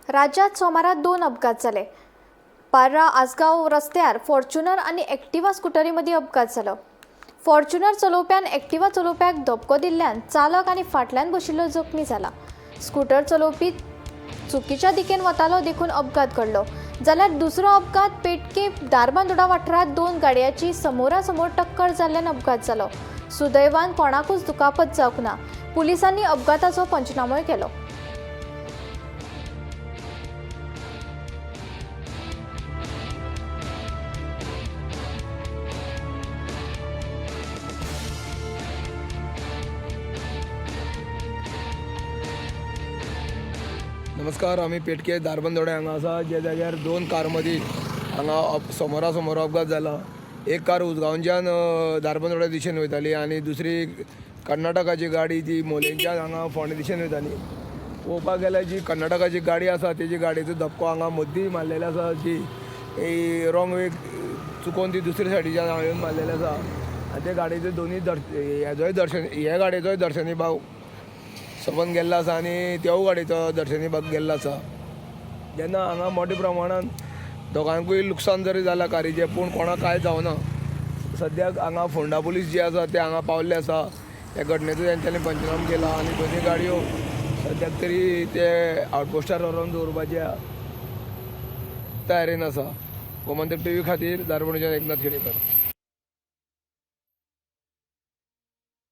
राज्यात सोमारात 2 अपघात झाले. पार्रा आसगाव रस्त्यार फॉर्च्युनर आणि एक्टिवा स्कूटरीमध्ये अपघात झालो. फॉर्च्युनर चलोवप्यान एक्टिवा चलोवप्याक धपको दिल्ल्यान चालक आणि फाटल्यान बशिल्लो जखमी जाला. स्कूटर चलोवपी चुकीच्या दिकेन वतालो देखून अपघात घडलो. जाल्यार दुसरो अपघात पेटके दारबांदोडा वाठारात 2 गाडयांची समोरासमोर टक्कर जाल्ल्यान अपघात जालो. सुदैवान कोणाकूच दुखापत जावंक ना. पुलिसांनी अपघाताचो पंचनामो केलो. नमस्कार. आम्ही पेटके दारबांदोडा हांगा आसा, जे जाग्यार 2 कार मदीं हांगा समोरासमोर अपघात जाला. एक कार उजगांवच्यान दारबांदोडा दिशेन वयताली आनी दुसरी कर्नाटकाची गाडी जी मोलेंच्यान हांगा फोंडे दिशेन वयताली. पळोवपाक गेल्यार जी कर्नाटकाची गाडी आसा तेजी गाडयेचो धपको हांगा मदीं मारलेलो आसा. जी रॉंग वे चुकोवन ती दुसरे सायडीच्यान हांवें मारलेली आसा. आनी ते गाडयेचे दोनूय हे गाडयेचोय दर्शनी भाग सबंद गेल्लो आसा आनी त्यो गाडयेचो दर्शनी भाग गेल्लो आसा. जेन्ना हांगा मोठ्या प्रमाणान दोगांकूय लुकसाण जरी जालां कारीचें, पूण कोणाक कांय जावना. सद्याक हांगा फोंडा पुलीस जे आसा ते हांगा पावल्ले आसा. त्या घटनेचो तेंच्यांनी पंचनामो केला आनी दोनूय गाडयो सद्याक तरी ते आउटपोस्टार व्हरून दवरपाच्या तयारेन आसा. गोमंतक टीव्ही खातीर दारबांदोड्याच्यान एकनाथ खेडेकर.